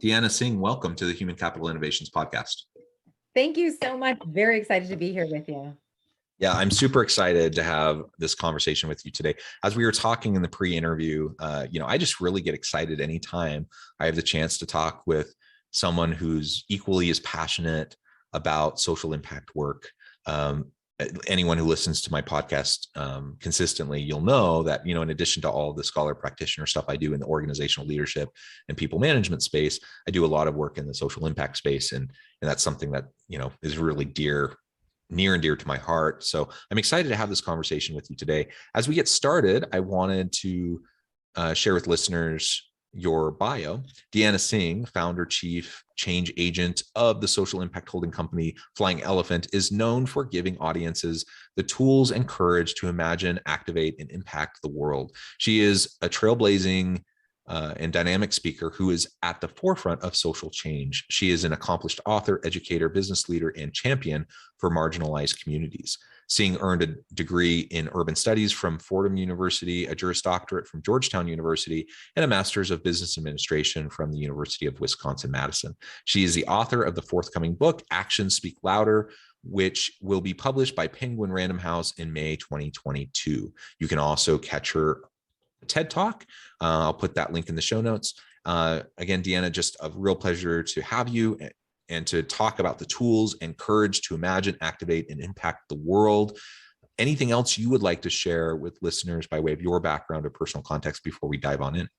Deanna Singh, welcome to the Human Capital Innovations Podcast. Thank you so much. Very excited to be here with you. Yeah, I'm super excited to have this conversation with you today. As we were talking in the pre-interview, I just really get excited anytime I have the chance to talk with someone who's equally as passionate about social impact work. Anyone who listens to my podcast consistently, you'll know that, in addition to all the scholar practitioner stuff I do in the organizational leadership and people management space, I do a lot of work in the social impact space. And that's something that, is really near and dear to my heart. So I'm excited to have this conversation with you today. As we get started, I wanted to share with listeners your bio. Deanna Singh, founder, chief change agent of the social impact holding company Flying Elephant, is known for giving audiences the tools and courage to imagine, activate, and impact the world. She is a trailblazing and dynamic speaker who is at the forefront of social change. She is an accomplished author, educator, business leader, and champion for marginalized communities. Singh earned a degree in urban studies from Fordham University, a Juris Doctorate from Georgetown University, and a master's of business administration from the University of Wisconsin-Madison. She is the author of the forthcoming book, Actions Speak Louder, which will be published by Penguin Random House in May 2022. You can also catch her TED Talk. I'll put that link in the show notes. Again, Deanna, just a real pleasure to have you and to talk about the tools and courage to imagine, activate, and impact the world. Anything else you would like to share with listeners by way of your background or personal context before we dive on in?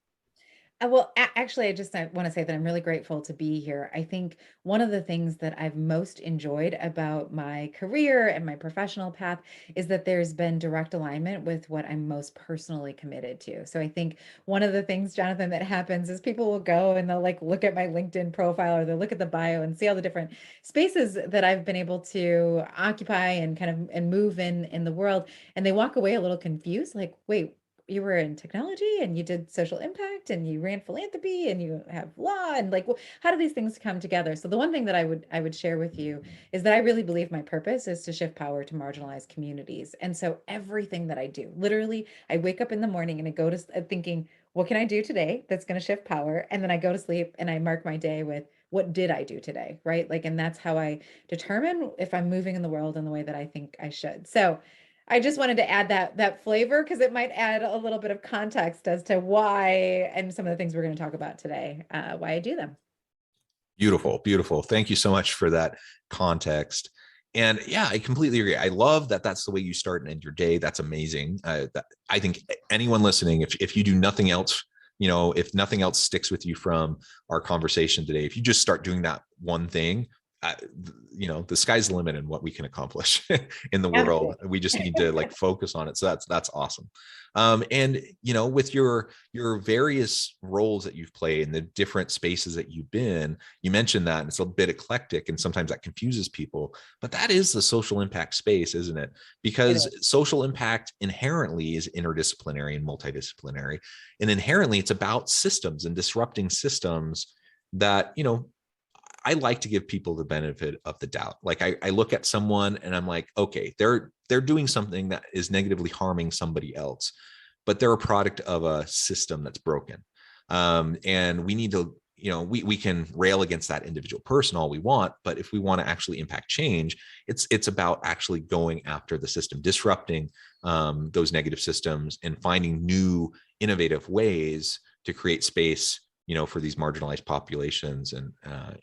Well, actually, I want to say that I'm really grateful to be here. I think one of the things that I've most enjoyed about my career and my professional path is that there's been direct alignment with what I'm most personally committed to. So I think one of the things, Jonathan, that happens is people will go and they'll look at my LinkedIn profile or they'll look at the bio and see all the different spaces that I've been able to occupy and and move in the world. And they walk away a little confused, like, wait, you were in technology and you did social impact and you ran philanthropy and you have law and how do these things come together? So the one thing that I would share with you is that I really believe my purpose is to shift power to marginalized communities. And so everything that I do, literally, I wake up in the morning and I go to thinking, what can I do today that's going to shift power? And then I go to sleep and I mark my day with what did I do today, right? And that's how I determine if I'm moving in the world in the way that I think I should. So I just wanted to add that flavor because it might add a little bit of context as to why and some of the things we're going to talk about today, why I do them. Beautiful, beautiful. Thank you so much for that context. And yeah, I completely agree. I love that that's the way you start and end your day. That's amazing. I think anyone listening, if you do nothing else, if nothing else sticks with you from our conversation today, if you just start doing that one thing, the sky's the limit in what we can accomplish in the world. We just need to focus on it. So that's awesome. And with your various roles that you've played and the different spaces that you've been, you mentioned that, and it's a bit eclectic and sometimes that confuses people, but that is the social impact space, isn't it? Because social impact inherently is interdisciplinary and multidisciplinary, and inherently it's about systems and disrupting systems that, I like to give people the benefit of the doubt. I look at someone and I'm like, okay, they're doing something that is negatively harming somebody else, but they're a product of a system that's broken. And we need to, we can rail against that individual person all we want, but if we want to actually impact change, it's about actually going after the system, disrupting those negative systems and finding new innovative ways to create space for these marginalized populations and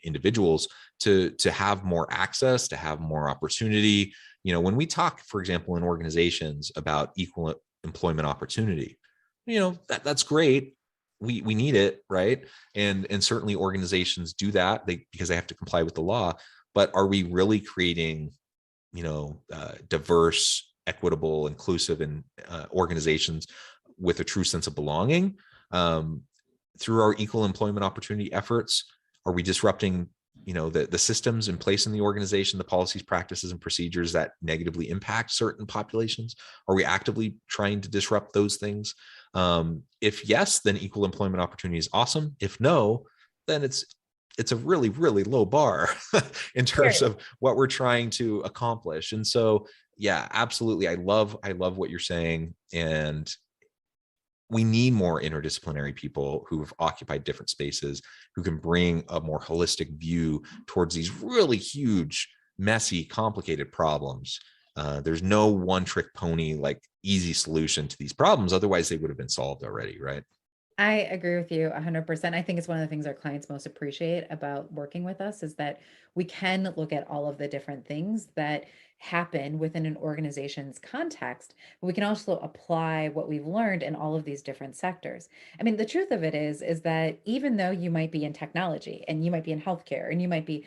individuals to have more access, to have more opportunity. When we talk, for example, in organizations about equal employment opportunity, that's great. We need it, right? And certainly organizations do that because they have to comply with the law. But are we really creating, diverse, equitable, inclusive, and organizations with a true sense of belonging? Through our equal employment opportunity efforts? Are we disrupting, the systems in place in the organization, the policies, practices, and procedures that negatively impact certain populations? Are we actively trying to disrupt those things? If yes, then equal employment opportunity is awesome. If no, then it's a really, really low bar in terms of what we're trying to accomplish. And so, yeah, absolutely. I love what you're saying. And we need more interdisciplinary people who have occupied different spaces, who can bring a more holistic view towards these really huge, messy, complicated problems. There's no one trick pony, like easy solution to these problems. Otherwise, they would have been solved already, right? I agree with you 100%. I think it's one of the things our clients most appreciate about working with us is that we can look at all of the different things that happen within an organization's context, but we can also apply what we've learned in all of these different sectors. I mean, the truth of it is that even though you might be in technology and you might be in healthcare and you might be,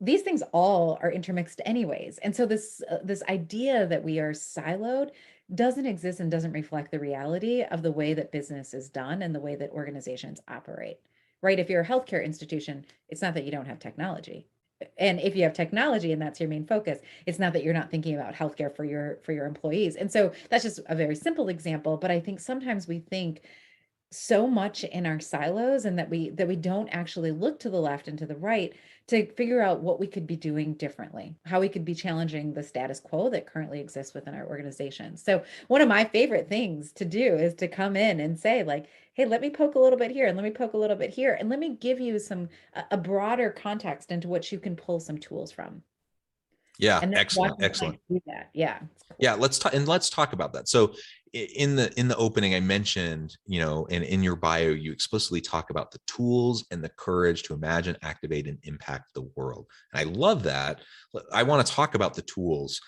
these things all are intermixed anyways. And so this idea that we are siloed doesn't exist and doesn't reflect the reality of the way that business is done and the way that organizations operate. Right? If you're a healthcare institution, it's not that you don't have technology. And if you have technology and that's your main focus, it's not that you're not thinking about healthcare for your employees. And so that's just a very simple example, but I think sometimes we think so much in our silos and that we don't actually look to the left and to the right to figure out what we could be doing differently, how we could be challenging the status quo that currently exists within our organization. So one of my favorite things to do is to come in and say like, hey, let me poke a little bit here and let me poke a little bit here and let me give you a broader context into which you can pull some tools from. Yeah, And then excellent, watching excellent. clients do that. Yeah, it's Yeah, cool. let's talk about that. So in the opening, I mentioned, and in your bio, you explicitly talk about the tools and the courage to imagine, activate, and impact the world. And I love that. I want to talk about the tools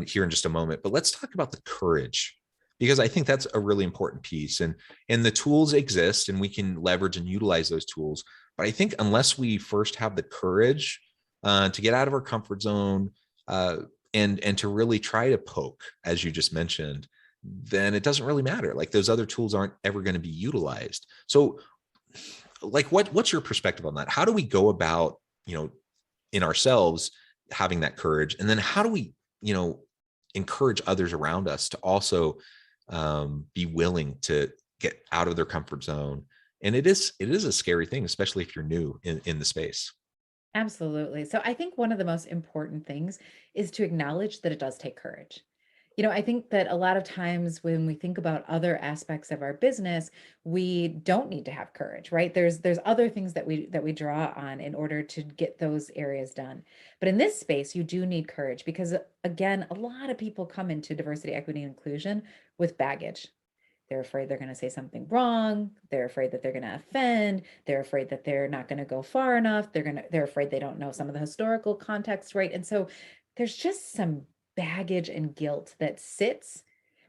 here in just a moment, but let's talk about the courage, because I think that's a really important piece. And the tools exist, and we can leverage and utilize those tools. But I think unless we first have the courage to get out of our comfort zone, uh, and to really try to poke, as you just mentioned, then it doesn't really matter. Like those other tools aren't ever going to be utilized. So like what's your perspective on that? How do we go about, in ourselves having that courage? And then how do we, encourage others around us to also be willing to get out of their comfort zone? And it is a scary thing, especially if you're new in the space. Absolutely. So I think one of the most important things is to acknowledge that it does take courage. I think that a lot of times when we think about other aspects of our business, we don't need to have courage, right? There's other things that we draw on in order to get those areas done. But in this space, you do need courage because again, a lot of people come into diversity, equity, and inclusion with baggage. They're afraid they're going to say something wrong. They're afraid that they're going to offend. They're afraid that they're not going to go far enough. They're afraid they don't know some of the historical context, right? And so there's just some baggage and guilt that sits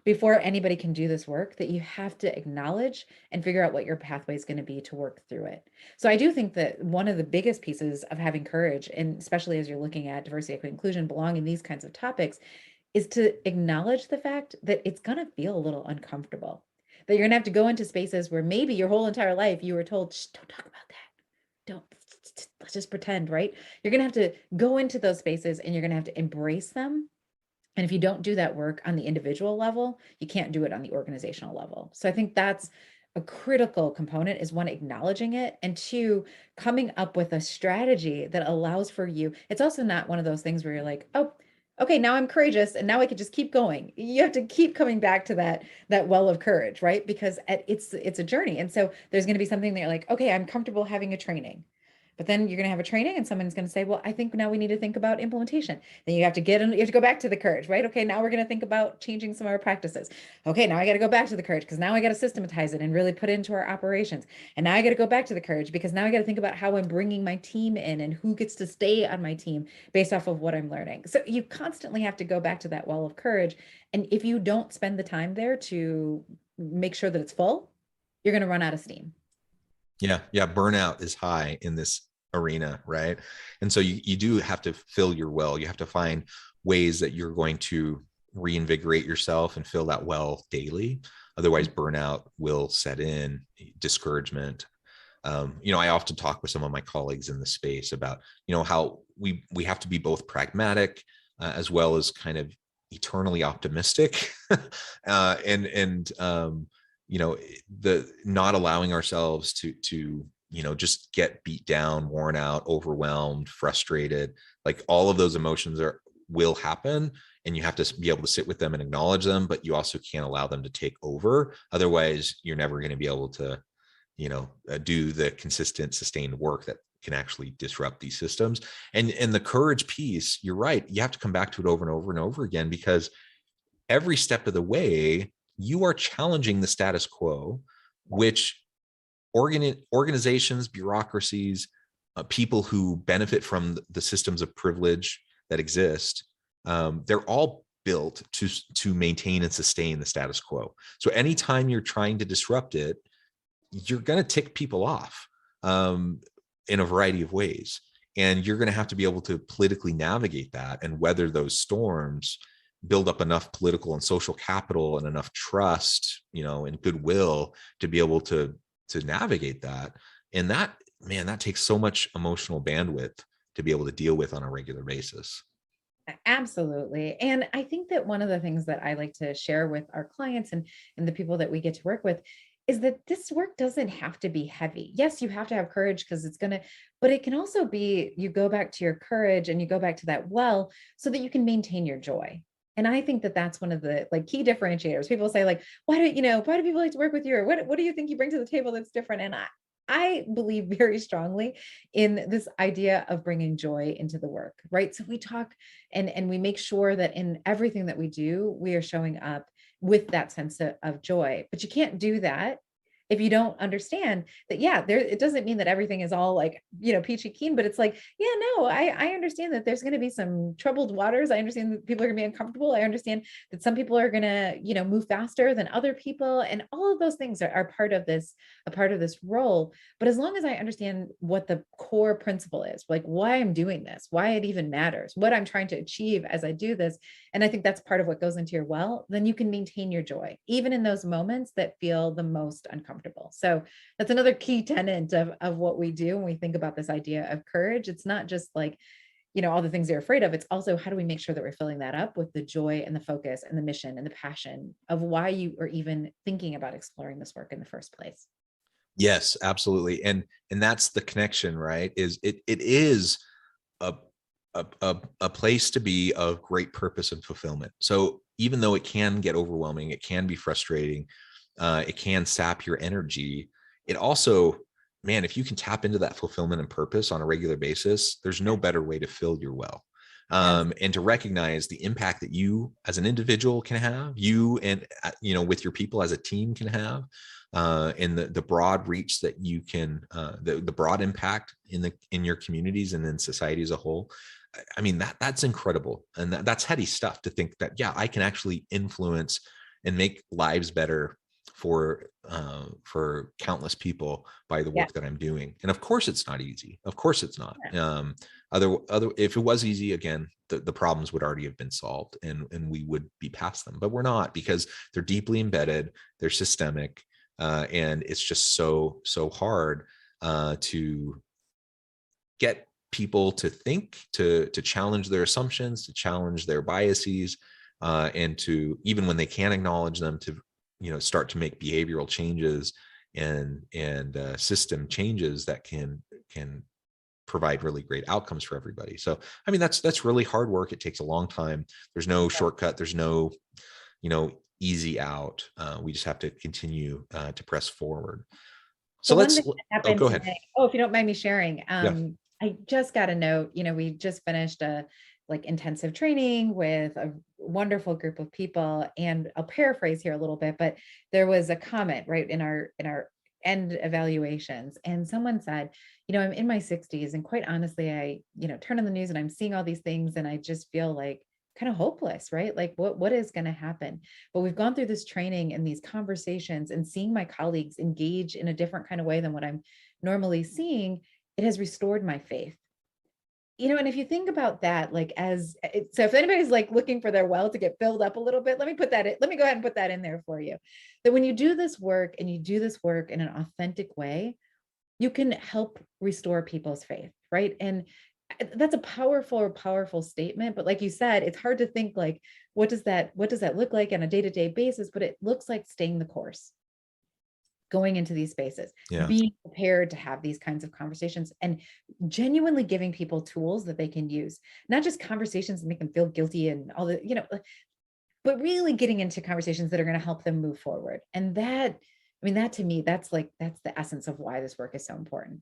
before anybody can do this work that you have to acknowledge and figure out what your pathway is going to be to work through it. So I do think that one of the biggest pieces of having courage, and especially as you're looking at diversity, equity, inclusion, belonging, these kinds of topics, is to acknowledge the fact that it's going to feel a little uncomfortable, that you're going to have to go into spaces where maybe your whole entire life you were told, shh, don't talk about that. Don't, let's just pretend, right? You're going to have to go into those spaces and you're going to have to embrace them. And if you don't do that work on the individual level, you can't do it on the organizational level. So I think that's a critical component is one, acknowledging it, and two, coming up with a strategy that allows for you. It's also not one of those things where you're like, oh, okay, now I'm courageous and now I can just keep going. You have to keep coming back to that well of courage, right? Because it's a journey. And so there's going to be something that you're like, okay, I'm comfortable having a training. But then you're going to have a training and someone's going to say, well, I think now we need to think about implementation. Then you have to you have to go back to the courage, right? Okay, now we're going to think about changing some of our practices. Okay, now I got to go back to the courage because now I got to systematize it and really put it into our operations. And now I got to go back to the courage because now I got to think about how I'm bringing my team in and who gets to stay on my team based off of what I'm learning. So you constantly have to go back to that well of courage. And if you don't spend the time there to make sure that it's full, you're going to run out of steam. Yeah, burnout is high in this arena, right? And so you do have to fill your well. You have to find ways that you're going to reinvigorate yourself and fill that well daily. Otherwise, burnout will set in, discouragement. I often talk with some of my colleagues in the space about, how we have to be both pragmatic as well as kind of eternally optimistic, and the not allowing ourselves to just get beat down, worn out, overwhelmed, frustrated. Like all of those emotions will happen, and you have to be able to sit with them and acknowledge them, but you also can't allow them to take over. Otherwise, you're never going to be able to, do the consistent, sustained work that can actually disrupt these systems. And the courage piece, you're right. You have to come back to it over and over and over again, because every step of the way, you are challenging the status quo, which organizations, bureaucracies, people who benefit from the systems of privilege that exist, they're all built to maintain and sustain the status quo. So anytime you're trying to disrupt it, you're going to tick people off in a variety of ways. And you're going to have to be able to politically navigate that and weather those storms, build up enough political and social capital and enough trust, and goodwill to be able to navigate that. And that, man, that takes so much emotional bandwidth to be able to deal with on a regular basis. Absolutely. And I think that one of the things that I like to share with our clients and the people that we get to work with is that this work doesn't have to be heavy. Yes, you have to have courage because it's going to, but it can also be, you go back to your courage and you go back to that well so that you can maintain your joy. And I think that that's one of the key differentiators. People say why do people like to work with you? Or what do you think you bring to the table that's different? And I believe very strongly in this idea of bringing joy into the work, right? So we talk and we make sure that in everything that we do, we are showing up with that sense of joy. But you can't do that if you don't understand that, it doesn't mean that everything is all peachy keen, but it's I understand that there's going to be some troubled waters. I understand that people are going to be uncomfortable. I understand that some people are going to, move faster than other people. And all of those things are part of this, a part of this role. But as long as I understand what the core principle is, why I'm doing this, why it even matters, what I'm trying to achieve as I do this, and I think that's part of what goes into your well, then you can maintain your joy, even in those moments that feel the most uncomfortable. So that's another key tenet of what we do when we think about this idea of courage. It's not just all the things you're afraid of. It's also, how do we make sure that we're filling that up with the joy and the focus and the mission and the passion of why you are even thinking about exploring this work in the first place? Yes, absolutely. And that's the connection, right? It is a a place to be of great purpose and fulfillment. So even though it can get overwhelming, it can be frustrating, it can sap your energy. It also, man, if you can tap into that fulfillment and purpose on a regular basis, there's no better way to fill your well. And to recognize the impact that you as an individual can have, you and with your people as a team can have, and the broad reach that you can, the broad impact in your communities and in society as a whole. I mean, that's incredible. And that's heady stuff, to think that, I can actually influence and make lives better for countless people by the work that I'm doing. And of course it's not easy. Of course it's not. Other if it was easy, again, the problems would already have been solved and we would be past them, but we're not, because they're deeply embedded, they're systemic, and it's just so hard to get people to think, to challenge their assumptions, to challenge their biases, and to, even when they can't acknowledge them, to start to make behavioral changes and system changes that can provide really great outcomes for everybody. So I mean, that's really hard work. It takes a long time. There's no shortcut. There's no easy out. We just have to continue to press forward. So one thing that go happened ahead. today, if you don't mind me sharing, I just got a note, we just finished a intensive training with a wonderful group of people. And I'll paraphrase here a little bit, but there was a comment right in our end evaluations. And someone said, I'm in my 60s. And quite honestly, I, turn on the news and I'm seeing all these things and I just feel kind of hopeless, right? What is going to happen? But we've gone through this training and these conversations and seeing my colleagues engage in a different kind of way than what I'm normally seeing, it has restored my faith. And if you think about that, so if anybody's looking for their well to get filled up a little bit, let me go ahead and put that in there for you. That when you do this work and you do this work in an authentic way, you can help restore people's faith, right? And that's a powerful statement. But like you said, it's hard to think what does that look like on a day-to-day basis? But it looks like staying the course. going into these spaces, Yeah. being prepared to have these kinds of conversations, and genuinely giving people tools that they can use, not just conversations that make them feel guilty and all the, but really getting into conversations that are going to help them move forward. And that, I mean, that to me, that's the essence of why this work is so important.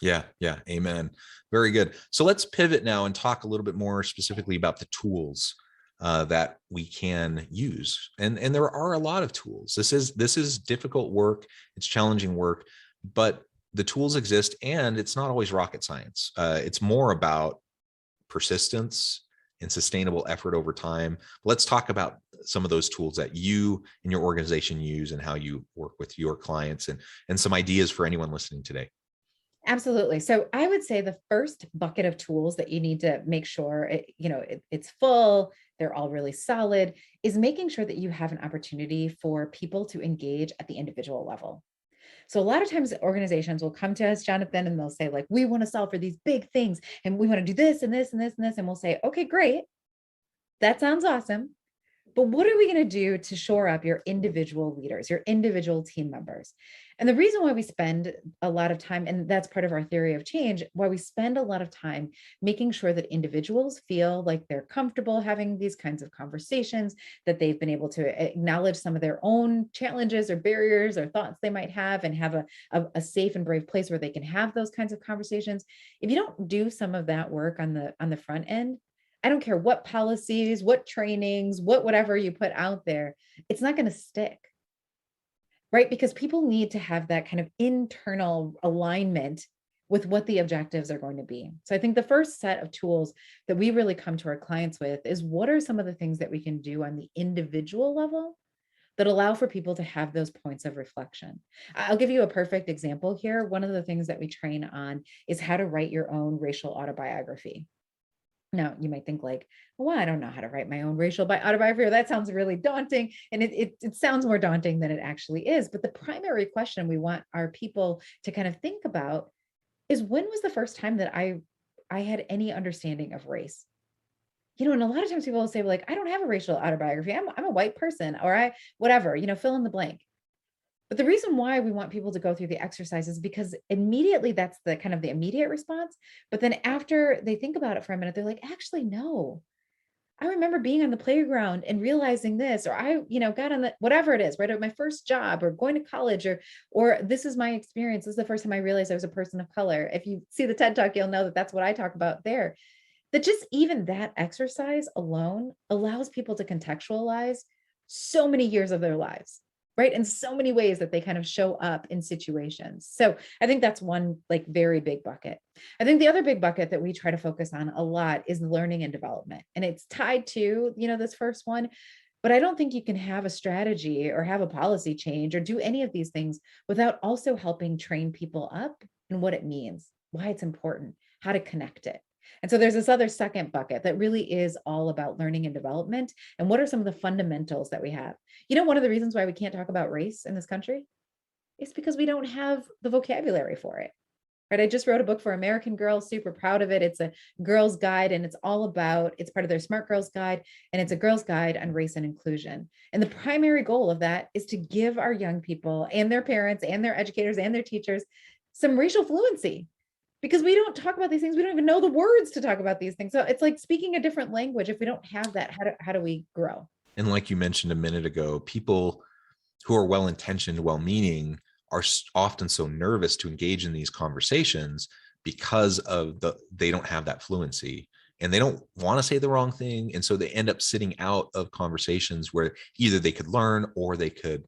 Yeah. Yeah. Amen. Very good. So let's pivot now and talk a little bit more specifically about the tools that we can use. And there are a lot of tools. This is difficult work. It's challenging work, but the tools exist, and it's not always rocket science. It's more about persistence and sustainable effort over time. Let's talk about some of those tools that you and your organization use and how you work with your clients, and some ideas for anyone listening today. Absolutely. So I would say the first bucket of tools that you need to make sure it's full, they're all really solid, is making sure that you have an opportunity for people to engage at the individual level. So a lot of times organizations will come to us, Jonathan, and they'll say, like, we want to solve for these big things and we want to do this and this and this and this. And we'll say, okay, great. That sounds awesome. But what are we going to do to shore up your individual leaders, your individual team members? And the reason why we spend a lot of time, and that's part of our theory of change, why we spend a lot of time making sure that individuals feel like they're comfortable having these kinds of conversations, that they've been able to acknowledge some of their own challenges or barriers or thoughts they might have, and have a safe and brave place where they can have those kinds of conversations. If you don't do some of that work on the front end, I don't care what policies, what trainings, whatever you put out there, it's not going to stick, right? Because people need to have that kind of internal alignment with what the objectives are going to be. So I think the first set of tools that we really come to our clients with is, what are some of the things that we can do on the individual level that allow for people to have those points of reflection? I'll give you a perfect example here. One of the things that we train on is how to write your own racial autobiography. Now, you might think like, well, I don't know how to write my own racial autobiography, or that sounds really daunting. And it sounds more daunting than it actually is. But the primary question we want our people to kind of think about is, when was the first time that I had any understanding of race? And a lot of times people will say, like, I don't have a racial autobiography. I'm a white person, or whatever, fill in the blank. But the reason why we want people to go through the exercise is because immediately that's the kind of the immediate response. But then after they think about it for a minute, they're like, actually, no. I remember being on the playground and realizing this, or got on the whatever it is, right? Or my first job, or going to college, or this is my experience. This is the first time I realized I was a person of color. If you see the TED Talk, you'll know that that's what I talk about there. That just even that exercise alone allows people to contextualize so many years of their lives, right? In so many ways that they kind of show up in situations. So I think that's one like very big bucket. I think the other big bucket that we try to focus on a lot is learning and development. And it's tied to, this first one, but I don't think you can have a strategy or have a policy change or do any of these things without also helping train people up in what it means, why it's important, how to connect it. And so there's this other second bucket that really is all about learning and development. And what are some of the fundamentals that we have? One of the reasons why we can't talk about race in this country is because we don't have the vocabulary for it. Right? I just wrote a book for American girls, super proud of it. It's a girl's guide, and it's part of their Smart Girls Guide, and it's a girl's guide on race and inclusion. And the primary goal of that is to give our young people and their parents and their educators and their teachers some racial fluency, because we don't talk about these things. We don't even know the words to talk about these things. So it's like speaking a different language. If we don't have that, how do we grow? And like you mentioned a minute ago, people who are well-intentioned, well-meaning, are often so nervous to engage in these conversations because they don't have that fluency, and they don't want to say the wrong thing. And so they end up sitting out of conversations where either they could learn, or they could,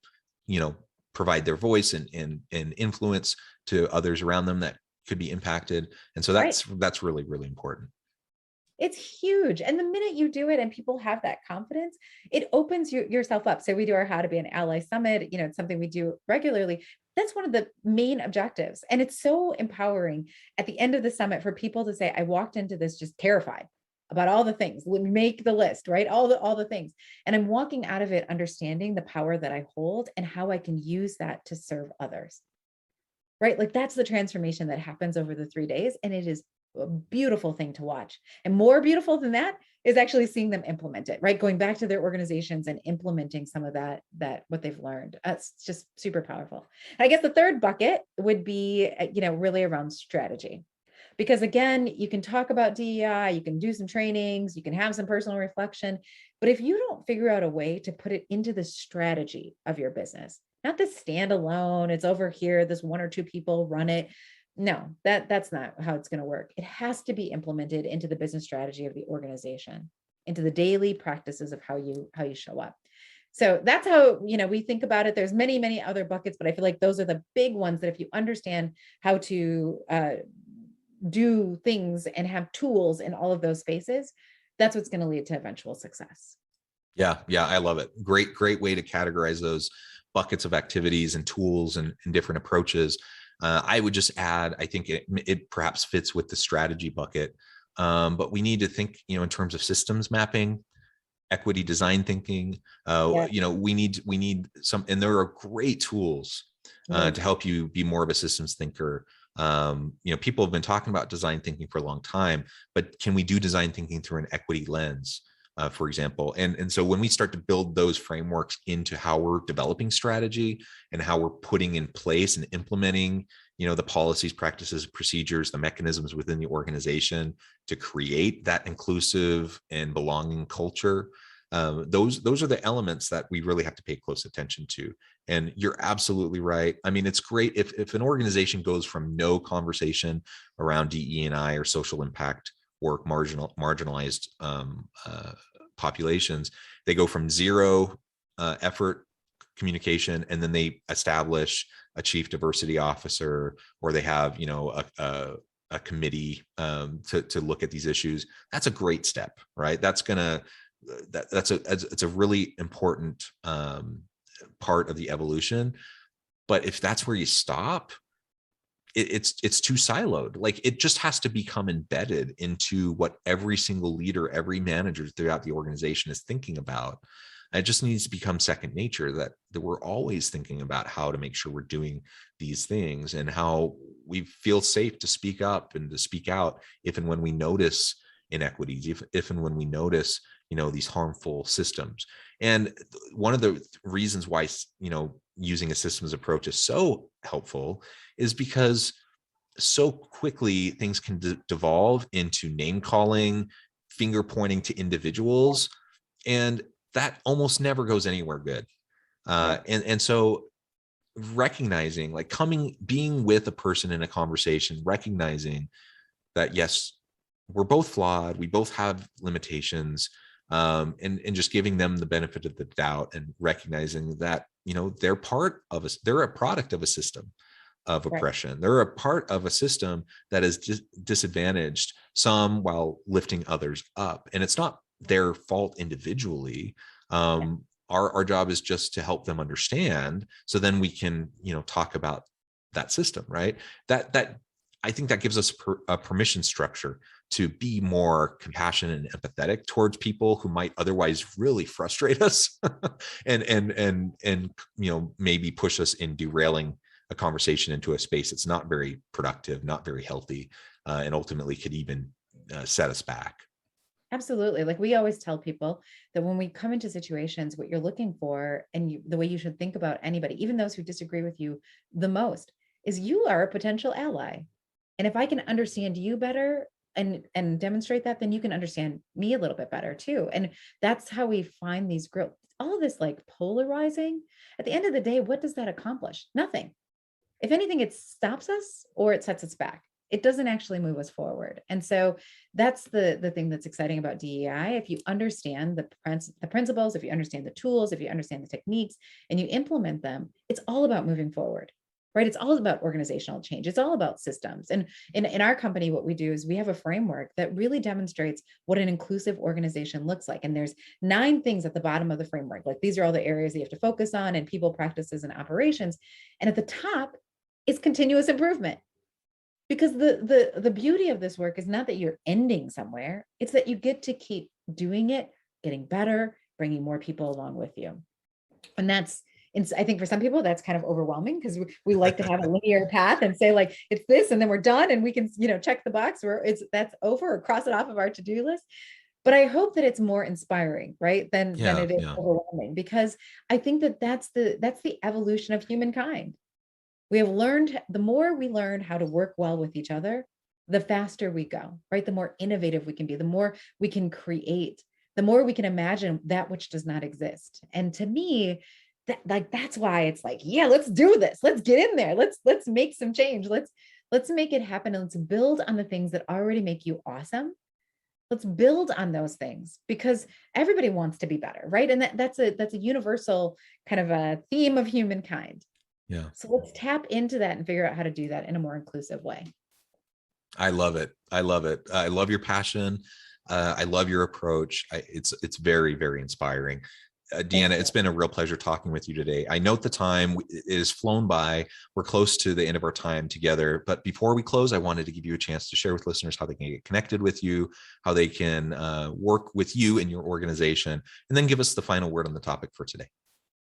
provide their voice and influence to others around them that could be impacted. And so Right. that's really, really important. It's huge. And the minute you do it and people have that confidence, it opens yourself up. So we do our How to Be an Ally Summit. It's something we do regularly. That's one of the main objectives. And it's so empowering at the end of the summit for people to say, I walked into this just terrified about all the things, make the list, right? All the things. And I'm walking out of it understanding the power that I hold and how I can use that to serve others. Right? Like, that's the transformation that happens over the 3 days. And it is a beautiful thing to watch. And more beautiful than that is actually seeing them implement it, right? Going back to their organizations and implementing some of that what they've learned. That's just super powerful. And I guess the third bucket would be, really around strategy. Because again, you can talk about DEI, you can do some trainings, you can have some personal reflection, but if you don't figure out a way to put it into the strategy of your business, not this standalone, it's over here, this one or two people run it. No, that's not how it's going to work. It has to be implemented into the business strategy of the organization, into the daily practices of how you show up. So that's how, we think about it. There's many, many other buckets, but I feel like those are the big ones that if you understand how to do things and have tools in all of those spaces, that's what's going to lead to eventual success. Yeah. I love it. Great way to categorize those buckets of activities and tools and different approaches. I would just add, I think it perhaps fits with the strategy bucket, but we need to think, in terms of systems mapping, equity design thinking. We need some, and there are great tools to help you be more of a systems thinker. People have been talking about design thinking for a long time, but can we do design thinking through an equity lens, for example? And so when we start to build those frameworks into how we're developing strategy and how we're putting in place and implementing, the policies, practices, procedures, the mechanisms within the organization to create that inclusive and belonging culture, those are the elements that we really have to pay close attention to. And you're absolutely right. I mean, it's great if an organization goes from no conversation around DE&I or social impact work, marginalized populations, they go from zero effort communication, and then they establish a chief diversity officer, or they have a committee to look at these issues. That's a great step, right? It's a really important part of the evolution. But if that's where you stop, it's too siloed. Like, it just has to become embedded into what every single leader, every manager throughout the organization is thinking about. And it just needs to become second nature, that we're always thinking about how to make sure we're doing these things and how we feel safe to speak up and to speak out if and when we notice inequities, if and when we notice these harmful systems. And one of the reasons why using a systems approach is so helpful is because so quickly things can devolve into name calling, finger pointing to individuals, and that almost never goes anywhere good. And so recognizing, like, being with a person in a conversation, recognizing that yes, we're both flawed, we both have limitations, and just giving them the benefit of the doubt and recognizing that they're they're a product of a system of oppression. Right. They're a part of a system that is disadvantaged some while lifting others up, and it's not their fault individually. Our job is just to help them understand, so then we can talk about that system, right? That I think that gives us a permission structure to be more compassionate and empathetic towards people who might otherwise really frustrate us and maybe push us in derailing a conversation into a space that's not very productive, not very healthy, and ultimately could even set us back. Absolutely. Like, we always tell people that when we come into situations, what you're looking for and the way you should think about anybody, even those who disagree with you the most, is you are a potential ally. And if I can understand you better and demonstrate that, then you can understand me a little bit better too. And that's how we find these growth. All of this, like, polarizing, at the end of the day, what does that accomplish? Nothing. If anything, it stops us or it sets us back. It doesn't actually move us forward. And so that's the thing that's exciting about DEI. If you understand the principles, if you understand the tools, if you understand the techniques, and you implement them, it's all about moving forward, right? It's all about organizational change. It's all about systems. And in our company, what we do is we have a framework that really demonstrates what an inclusive organization looks like. And there's 9 things at the bottom of the framework. Like, these are all the areas that you have to focus on, and people, practices, and operations. And at the top is continuous improvement. Because the beauty of this work is not that you're ending somewhere, it's that you get to keep doing it, getting better, bringing more people along with you. And that's And I think for some people that's kind of overwhelming because we like to have a linear path and say like, it's this, and then we're done and we can, check the box where that's over or cross it off of our to-do list. But I hope that it's more inspiring, right? Than Yeah, it is yeah. overwhelming, because I think that that's the evolution of humankind. We have learned, the more we learn how to work well with each other, the faster we go, right? The more innovative we can be, the more we can create, the more we can imagine that which does not exist. And to me, that's why it's like, yeah, let's do this. Let's get in there. Let's make some change. Let's make it happen, and let's build on the things that already make you awesome. Let's build on those things, because everybody wants to be better, right? And that's a universal kind of a theme of humankind. Yeah. So let's tap into that and figure out how to do that in a more inclusive way. I love it. I love it. I love your passion. I love your approach. It's very, very inspiring. Deanna, it's been a real pleasure talking with you today. I note the time it has flown by. We're close to the end of our time together. But before we close, I wanted to give you a chance to share with listeners how they can get connected with you, how they can work with you and your organization, and then give us the final word on the topic for today.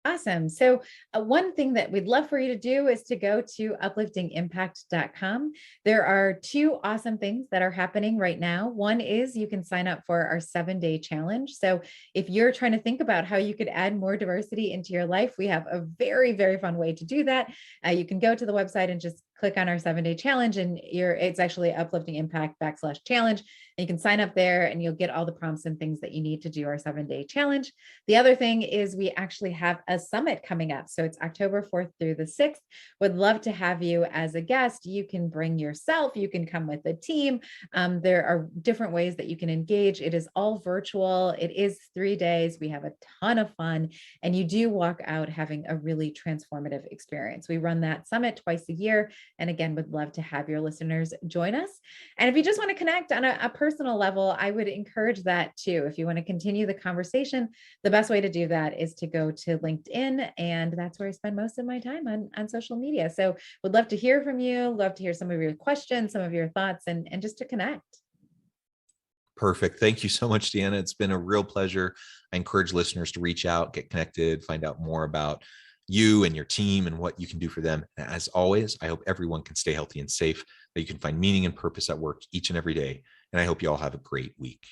Awesome. So one thing that we'd love for you to do is to go to upliftingimpact.com. There are two awesome things that are happening right now. One is you can sign up for our 7-day challenge. So if you're trying to think about how you could add more diversity into your life, we have a very, very fun way to do that. You can go to the website and just click on our 7-day challenge, and it's actually uplifting impact /challenge. And you can sign up there and you'll get all the prompts and things that you need to do our 7-day challenge. The other thing is we actually have a summit coming up. So it's October 4th through the 6th. Would love to have you as a guest. You can bring yourself, you can come with a team. There are different ways that you can engage. It is all virtual. It is 3 days. We have a ton of fun, and you do walk out having a really transformative experience. We run that summit twice a year. And again, would love to have your listeners join us. And if you just want to connect on a personal level, I would encourage that too. If you want to continue the conversation, the best way to do that is to go to LinkedIn. And that's where I spend most of my time on social media. So would love to hear from you, love to hear some of your questions, some of your thoughts, and just to connect. Perfect. Thank you so much, Deanna. It's been a real pleasure. I encourage listeners to reach out, get connected, find out more about you and your team and what you can do for them. As always, I hope everyone can stay healthy and safe, that you can find meaning and purpose at work each and every day. And I hope you all have a great week.